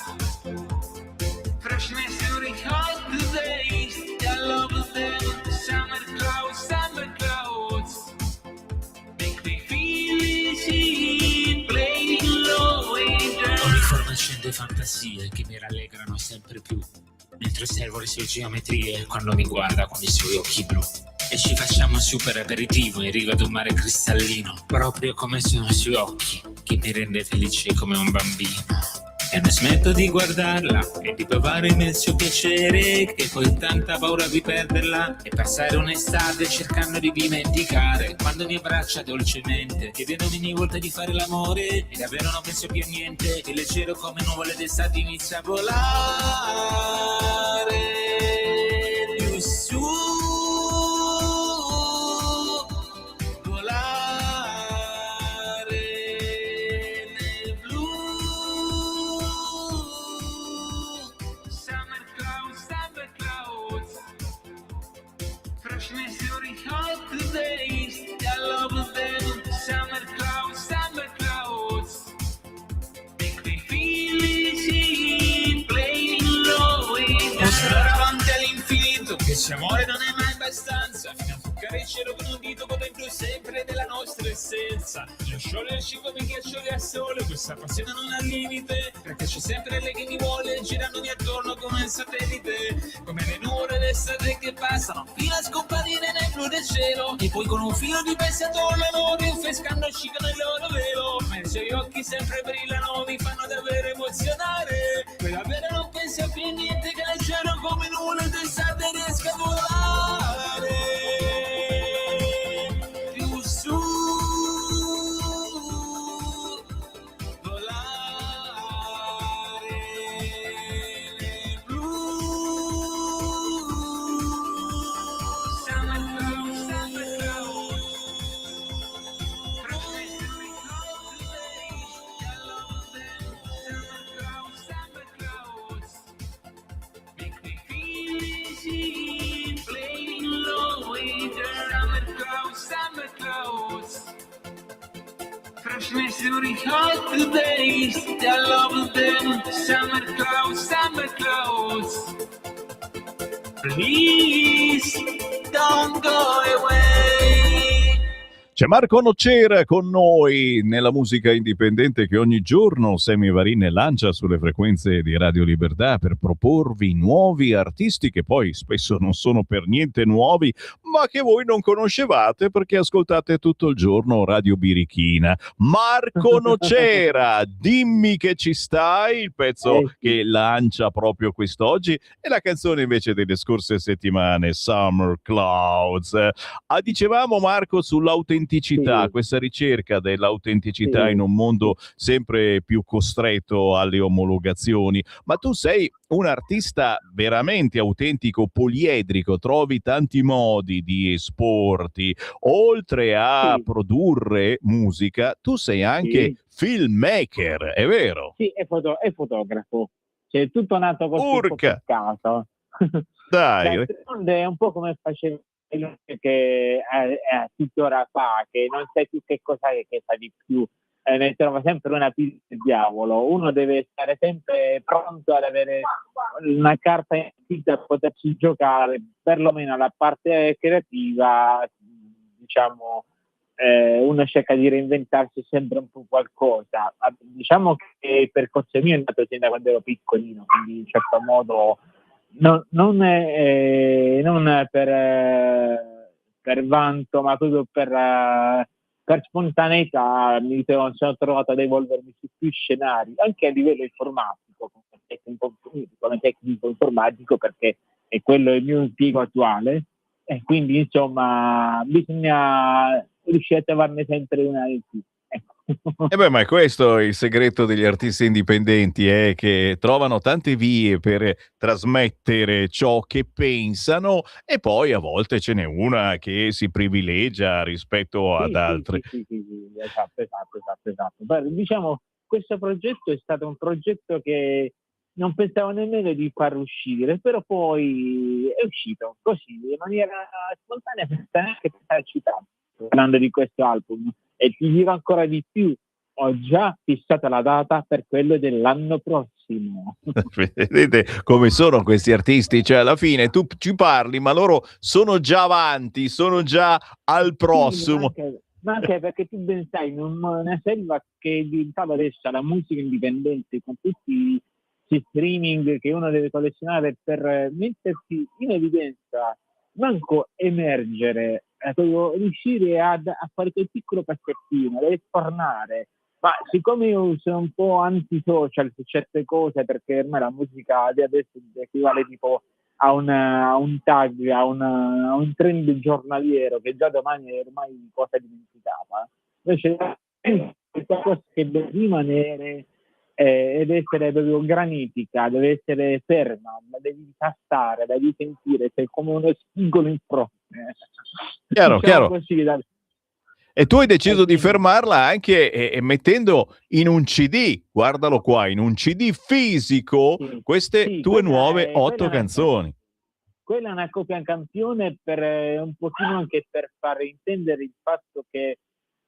freshness in the hot days, I love them. Summer clouds, make me feel easy, playing low with the ogni forma accende fantasie che mi rallegrano sempre più, mentre osservo le sue geometrie quando mi guarda con i suoi occhi blu. E ci facciamo super aperitivo in riva ad un mare cristallino, proprio come sono i suoi occhi, che mi rende felice come un bambino. E non smetto di guardarla e di provare immenso piacere, che poi tanta paura di perderla e passare un'estate cercando di dimenticare quando mi abbraccia dolcemente, chiedendomi ogni volta di fare l'amore, e davvero non penso più a niente, e leggero come nuvole d'estate inizia a volare più su. Se amore non è mai abbastanza, fino a toccare il cielo con un dito potendo sempre della nostra essenza. Lo scioglierci come ghiaccioli al sole, questa passione non ha limite, perché c'è sempre lei che mi vuole, girandomi attorno come un satellite, come le nuvole d'estate che passano fino a scomparire nel blu del cielo, e poi con un filo di pezzi attorno rinfrescandoci con il loro velo, ma i suoi occhi sempre brillano, mi fanno davvero emozionare, poi davvero non penso più a niente, che leggero come nuvole d'estate riesca a volare più su, volare nel blu. Summer clouds, summer clouds, make me feel easy, playing low with the summer clouds, freshness in the hot days, I love them. Summer clouds, please don't go away. C'è Marco Nocera con noi nella musica indipendente che ogni giorno Sammy Varin lancia sulle frequenze di Radio Libertà per proporvi nuovi artisti che poi spesso non sono per niente nuovi, ma che voi non conoscevate perché ascoltate tutto il giorno Radio Birichina. Marco Nocera, dimmi che ci stai, il pezzo che lancia proprio quest'oggi, e la canzone invece delle scorse settimane, Summer Clouds. Dicevamo, Marco, sull'autenticità, questa ricerca dell'autenticità in un mondo sempre più costretto alle omologazioni, ma tu sei un artista veramente autentico, poliedrico, trovi tanti modi di esporti, oltre a produrre musica, tu sei anche filmmaker, è vero? Sì, è fotografo, cioè tutto nato così a caso. Dai, è un po' come faceva che tuttora fa, che non sai più che cosa è che fa di più, ne trova sempre una pista del diavolo. Uno deve stare sempre pronto ad avere una carta in da poterci giocare, perlomeno la parte creativa, diciamo, uno cerca di reinventarsi sempre un po' qualcosa. Diciamo che il percorso mio è nato sin da quando ero piccolino, quindi in certo modo non per vanto, ma proprio per spontaneità mi sono trovato ad evolvermi su più scenari, anche a livello informatico, come tecnico informatico, perché è quello il mio impiego attuale, e quindi insomma bisogna riuscire a trovarne sempre una in più. Ma è questo il segreto degli artisti indipendenti, che trovano tante vie per trasmettere ciò che pensano, e poi a volte ce n'è una che si privilegia rispetto ad altre. Sì, esatto. Diciamo, questo progetto è stato un progetto che non pensavo nemmeno di far uscire, però poi è uscito così, in maniera spontanea, senza neanche pensarci tanto, parlando di questo album. E ti dico ancora di più, ho già fissato la data per quello dell'anno prossimo. Vedete come sono questi artisti? Cioè, alla fine tu ci parli, ma loro sono già avanti, sono già al prossimo. Sì, ma anche perché tu ben sai, in una selva che è diventata adesso la musica indipendente, con tutti questi streaming che uno deve collezionare per mettersi in evidenza, manco emergere, riuscire a fare quel piccolo passettino, deve tornare. Ma siccome io sono un po' anti-social su certe cose, perché ormai la musica di adesso equivale tipo a un tag, a un trend giornaliero, che già domani è ormai cosa dimenticata. Invece è qualcosa che deve rimanere ed essere proprio granitica, deve essere ferma, la devi tastare, la devi sentire, sei come uno spigolo in fronte. Chiaro. Così, e tu hai deciso di fermarla anche mettendo in un CD, guardalo qua, in un CD fisico, queste tue nuove 8 canzoni. Quella è una copia campione per un pochino anche per far intendere il fatto che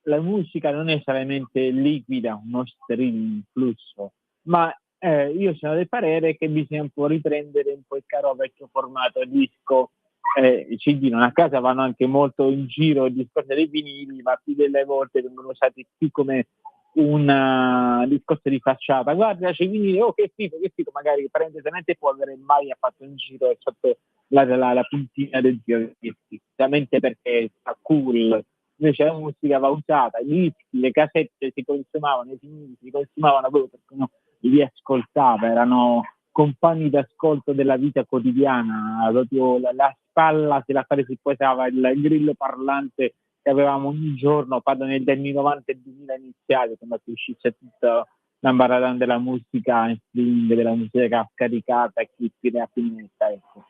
la musica non è solamente liquida, uno streaming, flusso, ma io sono del parere che bisogna un po' riprendere un po' il caro vecchio formato disco. I CD non a casa vanno anche molto in giro il discorso dei vinili, ma più delle volte vengono usati più come un discorso di facciata. Guarda, c'è i vinili, oh che figo, magari parenteticamente può avere mai fatto un giro sotto la puntina del disco, solamente perché sta cool. Invece la musica va usata, i dischi, le casette si consumavano, i vinili si consumavano proprio perché uno li ascoltava, erano compagni d'ascolto della vita quotidiana, proprio la spalla se la fare si posava il grillo parlante che avevamo ogni giorno, parlo negli anni 90 e 2000 iniziali, quando si uscisse tutta l'ambaradan della musica in streaming, della musica scaricata, chi tira a finestra, ecco.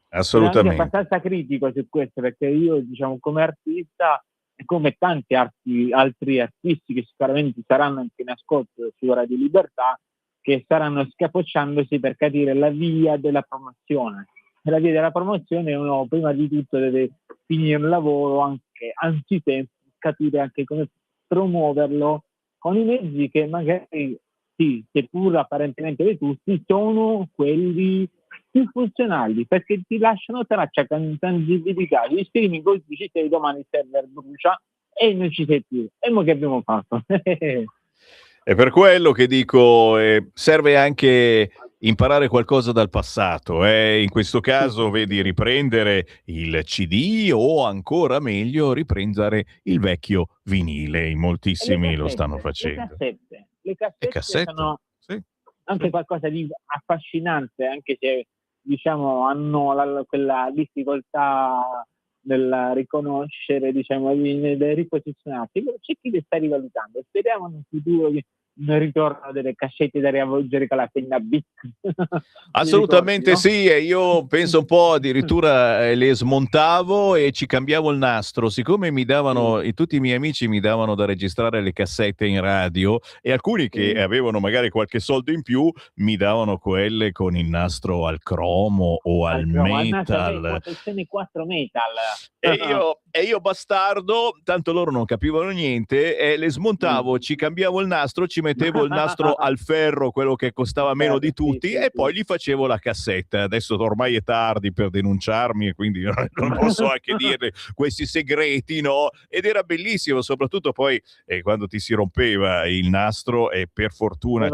Assolutamente. Sono abbastanza critico su questo, perché io, diciamo, come artista, e come tanti altri artisti che sicuramente saranno anche in ascolto su Radio Libertà, che staranno scapocciandosi per capire la via della promozione. E la via della promozione uno prima di tutto deve finire il lavoro anche anzitempo, capire anche come promuoverlo con i mezzi che magari, sì, seppur apparentemente vetusti, sono quelli più funzionali, perché ti lasciano traccia con tangibilità. Gli streaming oggi ci sei, domani il server brucia e non ci sei più. E mo che abbiamo fatto? È per quello che dico, serve anche imparare qualcosa dal passato. In questo caso, vedi, riprendere il CD o ancora meglio riprendere il vecchio vinile. In moltissimi lo stanno facendo. Le cassette sono anche qualcosa di affascinante, anche se diciamo hanno quella difficoltà nel riconoscere, diciamo, nel riposizionarsi. C'è chi le sta rivalutando. Speriamo in un futuro un ritorno delle cassette da riavvolgere con la penna Bic. Assolutamente sì, e io penso un po' addirittura le smontavo e ci cambiavo il nastro, siccome mi davano, tutti i miei amici mi davano da registrare le cassette in radio, e alcuni che avevano magari qualche soldo in più mi davano quelle con il nastro al cromo o al metal. 4 metal. E io bastardo, tanto loro non capivano niente, le smontavo, ci cambiavo il nastro, ci mettevo il nastro al ferro, quello che costava meno di tutti, e poi gli facevo la cassetta. Adesso ormai è tardi per denunciarmi e quindi non posso anche dire questi segreti, no? Ed era bellissimo, soprattutto poi quando ti si rompeva il nastro, e per fortuna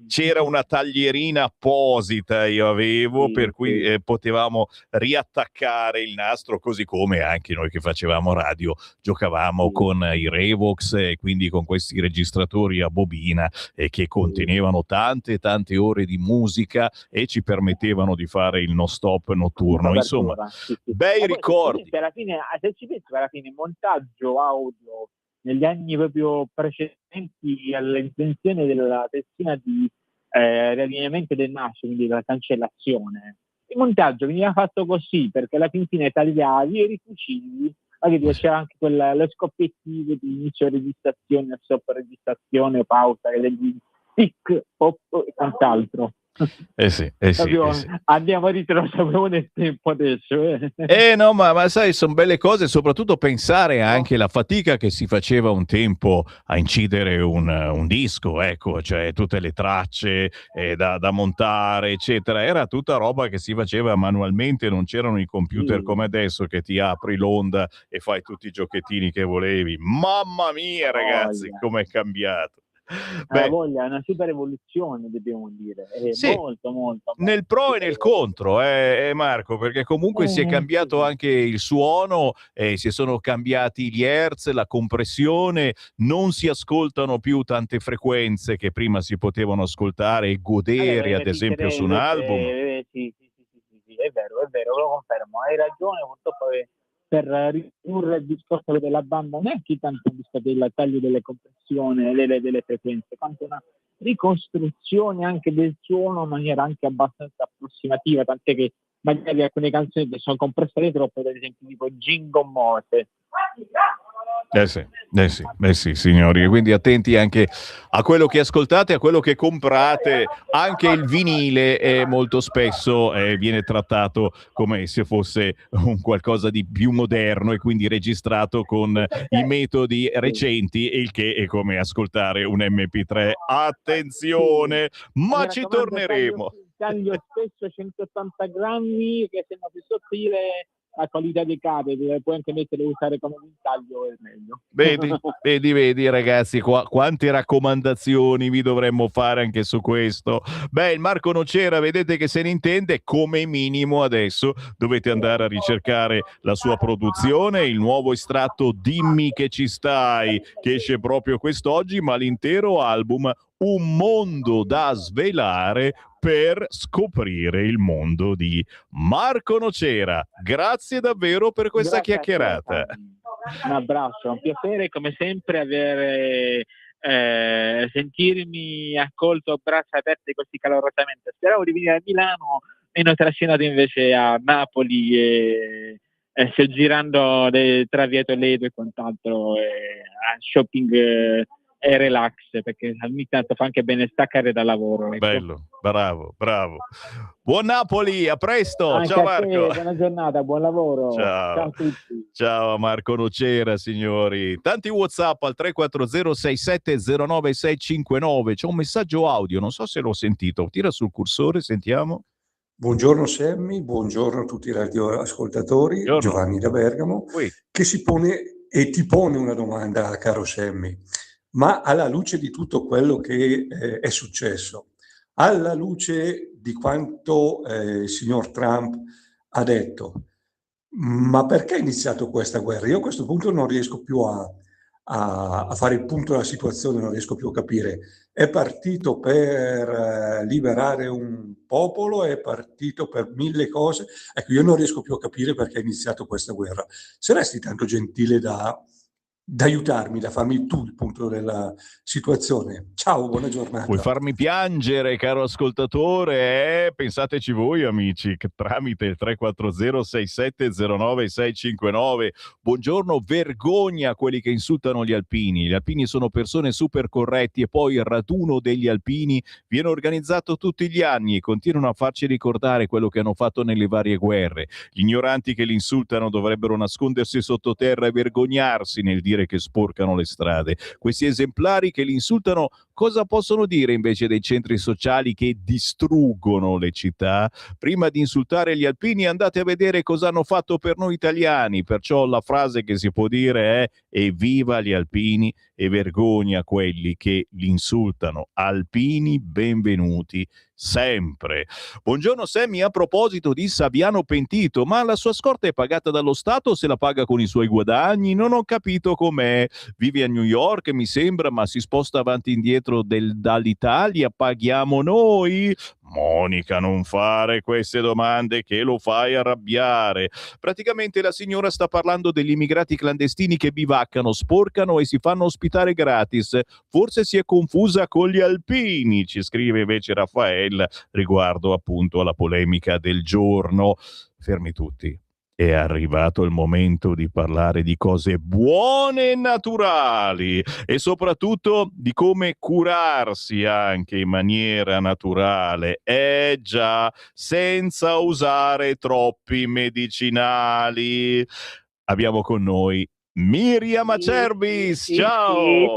c'era una taglierina apposita, io avevo, per cui potevamo riattaccare il nastro, così come anche noi che facevamo radio giocavamo con i Revox, e quindi con questi registratori a bobina che contenevano tante ore di musica e ci permettevano di fare il no stop notturno. Insomma, bei ricordi. Alla fine, se ci pensi, alla fine montaggio audio negli anni proprio precedenti all'invenzione della testina di riallineamento del nastro, quindi della cancellazione, il montaggio veniva fatto così, perché alla fine tagliavi e ricucivi, magari c'era anche lo scoppiettino di inizio registrazione, stop registrazione, pausa, tic, pop e quant'altro. Sì. Andiamo a ritroso proprio nel tempo adesso. No, ma sai, sono belle cose, soprattutto pensare anche alla fatica che si faceva un tempo a incidere un disco, ecco, cioè tutte le tracce da montare, eccetera. Era tutta roba che si faceva manualmente, non c'erano i computer come adesso che ti apri l'onda e fai tutti i giochettini che volevi. Mamma mia, ragazzi, com'è cambiato. Voglia, è una super evoluzione, dobbiamo dire, molto nel pro e nel contro, Marco, perché comunque si è cambiato anche il suono, si sono cambiati gli hertz, la compressione, non si ascoltano più tante frequenze che prima si potevano ascoltare e godere, ad esempio, su un album. Sì, è vero, lo confermo, hai ragione. Purtroppo per ridurre il discorso della banda non è che tanto il taglio delle compressioni, delle frequenze, quanto una ricostruzione anche del suono in maniera anche abbastanza approssimativa, tant'è che magari alcune canzoni che sono compressate troppo, ad esempio tipo Jingo Morte. Sì, signori, quindi attenti anche a quello che ascoltate, a quello che comprate. Anche il vinile molto spesso viene trattato come se fosse un qualcosa di più moderno e quindi registrato con i metodi recenti, e il che è come ascoltare un MP3. Attenzione, ma ci torneremo. Taglio spesso 180 grammi, che se no più sottile la qualità dei cavi, puoi anche mettere e usare come un taglio, è meglio. Vedi ragazzi, quante raccomandazioni vi dovremmo fare anche su questo. Il Marco Nocera, vedete che se ne intende. Come minimo adesso dovete andare a ricercare la sua produzione, il nuovo estratto Dimmi che ci stai, che esce proprio quest'oggi, ma l'intero album Un mondo da svelare per scoprire il mondo di Marco Nocera. Grazie davvero per questa chiacchierata. Un abbraccio, è un piacere come sempre sentirmi accolto a braccia aperte così calorosamente. Speravo di venire a Milano, mi hanno trascinato invece a Napoli e sto girando tra Via Toledo e quant'altro, a shopping e relax, perché ogni tanto fa anche bene staccare dal lavoro. Ecco. Bello, bravo. Buon Napoli, a presto. Anche ciao Marco. Buona giornata, buon lavoro. Ciao a tutti. Ciao Marco Nocera, signori. Tanti WhatsApp al 340-6709-659. C'è un messaggio audio, non so se l'ho sentito. Tira sul cursore, sentiamo. Buongiorno Sammy, buongiorno a tutti i radioascoltatori. Giovanni da Bergamo, che si pone e ti pone una domanda, caro Sammy. Ma alla luce di tutto quello che è successo, alla luce di quanto il signor Trump ha detto, ma perché è iniziato questa guerra? Io a questo punto non riesco più a fare il punto della situazione, non riesco più a capire. È partito per liberare un popolo, è partito per mille cose. Ecco, io non riesco più a capire perché è iniziato questa guerra. Saresti tanto gentile da d'aiutarmi, da farmi tu il punto della situazione. Ciao, buona giornata. Puoi farmi piangere, caro ascoltatore, pensateci voi amici, che tramite il 340-6709-659. Buongiorno, vergogna quelli che insultano gli alpini. Gli alpini sono persone super corretti e poi il raduno degli alpini viene organizzato tutti gli anni e continuano a farci ricordare quello che hanno fatto nelle varie guerre. Gli ignoranti che li insultano dovrebbero nascondersi sottoterra e vergognarsi nel dire che sporcano le strade. Questi esemplari che li insultano cosa possono dire invece dei centri sociali che distruggono le città? Prima di insultare gli alpini andate a vedere cosa hanno fatto per noi italiani, perciò la frase che si può dire è evviva gli alpini e vergogna quelli che li insultano. Alpini benvenuti sempre. Buongiorno Sammy, a proposito di Saviano pentito, ma la sua scorta è pagata dallo Stato o se la paga con i suoi guadagni? Non ho capito com'è. Vive a New York mi sembra, ma si sposta avanti e indietro dall'Italia, paghiamo noi? Monica, non fare queste domande che lo fai arrabbiare. Praticamente la signora sta parlando degli immigrati clandestini che bivaccano, sporcano e si fanno ospitare gratis. Forse si è confusa con gli alpini, ci scrive invece Raffaele riguardo appunto alla polemica del giorno. Fermi tutti. È arrivato il momento di parlare di cose buone e naturali e soprattutto di come curarsi anche in maniera naturale. Già, senza usare troppi medicinali. Abbiamo con noi Miriam Acerbis, ciao! Sì,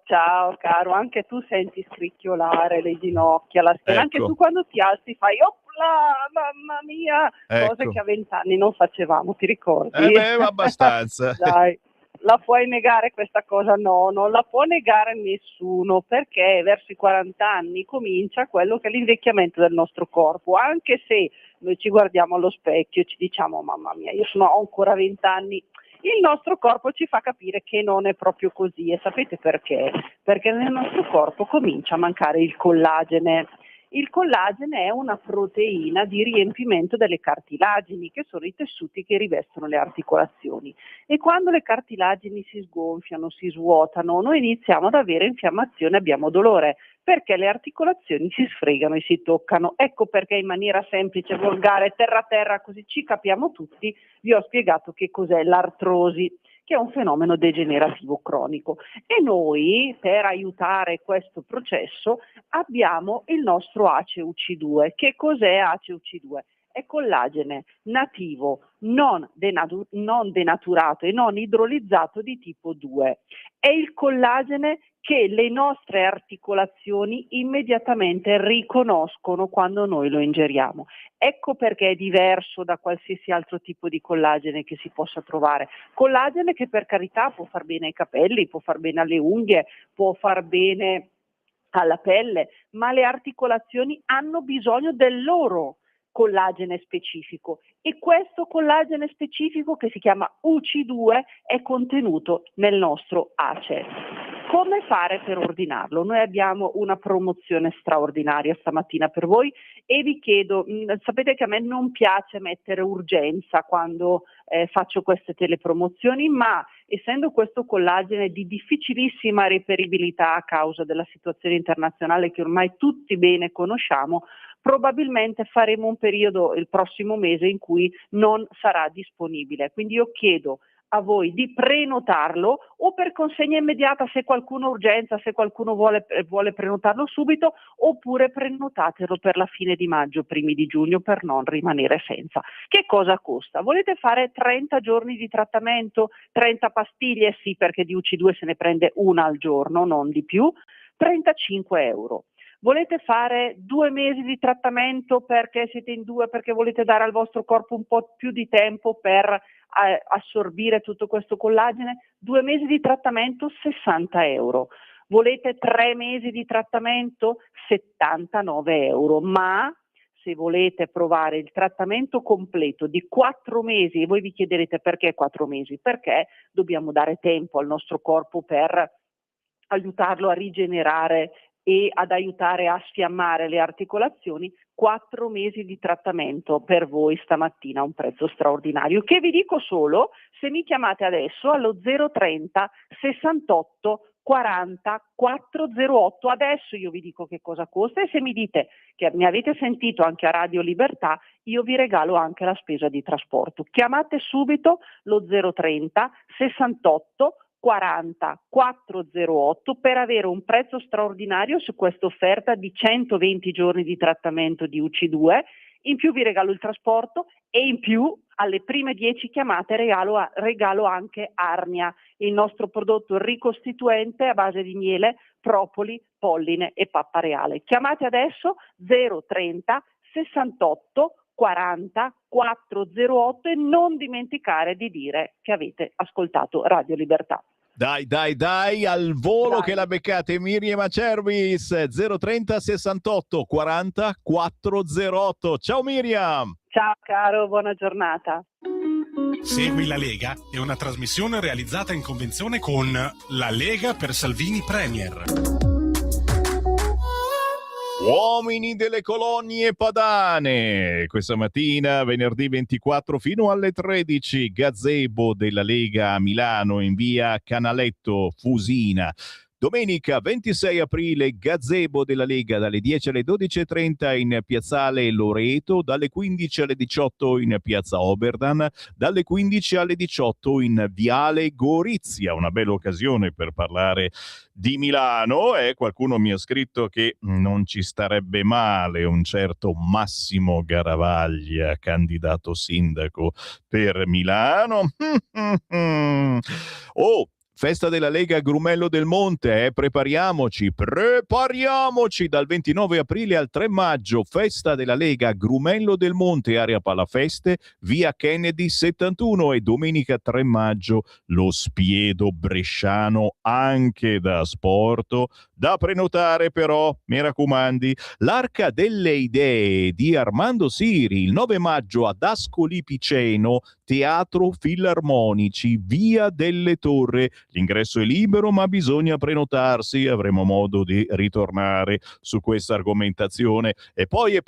ciao caro, anche tu senti scricchiolare le ginocchia, la schiena, anche tu quando ti alzi fai opla, mamma mia, cose che a 20 anni non facevamo, ti ricordi? Abbastanza. Dai, la puoi negare questa cosa? No, non la può negare nessuno, perché verso i 40 anni comincia quello che è l'invecchiamento del nostro corpo, anche se noi ci guardiamo allo specchio e ci diciamo mamma mia, ho ancora 20 anni. Il nostro corpo ci fa capire che non è proprio così e sapete perché? Perché nel nostro corpo comincia a mancare il collagene. Il collagene è una proteina di riempimento delle cartilagini, che sono i tessuti che rivestono le articolazioni. E quando le cartilagini si sgonfiano, si svuotano, noi iniziamo ad avere infiammazione, abbiamo dolore, perché le articolazioni si sfregano e si toccano. Ecco perché in maniera semplice, volgare, terra, così ci capiamo tutti, vi ho spiegato che cos'è l'artrosi, che è un fenomeno degenerativo cronico. E noi, per aiutare questo processo, abbiamo il nostro ACEUC2. Che cos'è ACEUC2? È collagene nativo, non denaturato e non idrolizzato di tipo 2. È il collagene che le nostre articolazioni immediatamente riconoscono quando noi lo ingeriamo. Ecco perché è diverso da qualsiasi altro tipo di collagene che si possa trovare. Collagene che per carità può far bene ai capelli, può far bene alle unghie, può far bene alla pelle, ma le articolazioni hanno bisogno del loro collagene specifico e questo collagene specifico, che si chiama UC2, è contenuto nel nostro ACE. Come fare per ordinarlo? Noi abbiamo una promozione straordinaria stamattina per voi e vi chiedo, sapete che a me non piace mettere urgenza quando faccio queste telepromozioni, ma essendo questo collagene di difficilissima reperibilità a causa della situazione internazionale che ormai tutti bene conosciamo, probabilmente faremo un periodo il prossimo mese in cui non sarà disponibile. Quindi io chiedo a voi di prenotarlo o per consegna immediata se qualcuno ha urgenza, se qualcuno vuole prenotarlo subito, oppure prenotatelo per la fine di maggio, primi di giugno, per non rimanere senza. Che cosa costa? Volete fare 30 giorni di trattamento, 30 pastiglie? Sì, perché di UC2 se ne prende una al giorno, non di più, 35 euro. Volete fare 2 mesi di trattamento perché siete in due, perché volete dare al vostro corpo un po' più di tempo per assorbire tutto questo collagene? 2 mesi di trattamento, 60 euro. Volete 3 mesi di trattamento? 79 euro. Ma se volete provare il trattamento completo di 4 mesi, e voi vi chiederete perché 4 mesi? Perché dobbiamo dare tempo al nostro corpo per aiutarlo a rigenerare e ad aiutare a sfiammare le articolazioni, 4 mesi di trattamento per voi stamattina, un prezzo straordinario, che vi dico solo se mi chiamate adesso allo 030 68 40 408. Adesso io vi dico che cosa costa, e se mi dite che mi avete sentito anche a Radio Libertà, io vi regalo anche la spesa di trasporto. Chiamate subito lo 030 68 40 408 per avere un prezzo straordinario su questa offerta di 120 giorni di trattamento di UC2. In più vi regalo il trasporto, e in più alle prime 10 chiamate regalo anche Arnia, il nostro prodotto ricostituente a base di miele, propoli, polline e pappa reale. Chiamate adesso 030 68 40 408 e non dimenticare di dire che avete ascoltato Radio Libertà. Dai, al volo che la beccate. Miriam Acerbis, 030 68 40 408. Ciao Miriam! Ciao caro, buona giornata. Segui la Lega è una trasmissione realizzata in convenzione con La Lega per Salvini Premier. Uomini delle colonie padane, questa mattina, venerdì 24 fino alle 13, gazebo della Lega a Milano in via Canaletto, Fusina. Domenica 26 aprile, gazebo della Lega dalle 10 alle 12.30 in piazzale Loreto, dalle 15 alle 18 in piazza Oberdan, dalle 15 alle 18 in viale Gorizia. Una bella occasione per parlare di Milano, e qualcuno mi ha scritto che non ci starebbe male un certo Massimo Garavaglia, candidato sindaco per Milano. Festa della Lega a Grumello del Monte, prepariamoci dal 29 aprile al 3 maggio, festa della Lega a Grumello del Monte, area Palafeste, via Kennedy 71, e domenica 3 maggio lo Spiedo bresciano anche da sport, da prenotare però, mi raccomandi, l'Arca delle Idee di Armando Siri, il 9 maggio ad Ascoli Piceno, Teatro Filarmonici, via delle Torre. L'ingresso è libero, ma bisogna prenotarsi. Avremo modo di ritornare su questa argomentazione. E poi,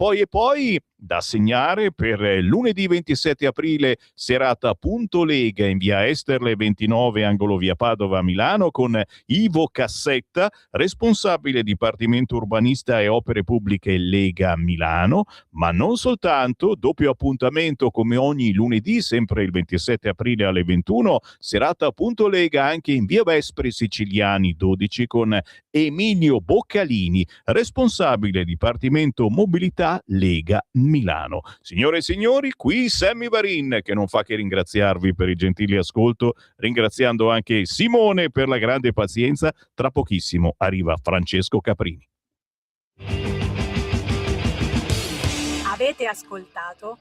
da segnare per lunedì 27 aprile, serata Punto Lega in via Esterle 29, angolo via Padova a Milano, con Ivo Cassetta, responsabile Dipartimento Urbanista e Opere Pubbliche Lega Milano. Ma non soltanto, doppio appuntamento come ogni lunedì, sempre il 27 aprile alle 21, serata Punto Lega anche in via Vespri Siciliani 12, con Emilio Boccalini, responsabile Dipartimento Mobilità Lega Milano. Signore e signori, qui Sammy Varin, che non fa che ringraziarvi per il gentile ascolto, ringraziando anche Simone per la grande pazienza. Tra pochissimo arriva Francesco Caprini. Avete ascoltato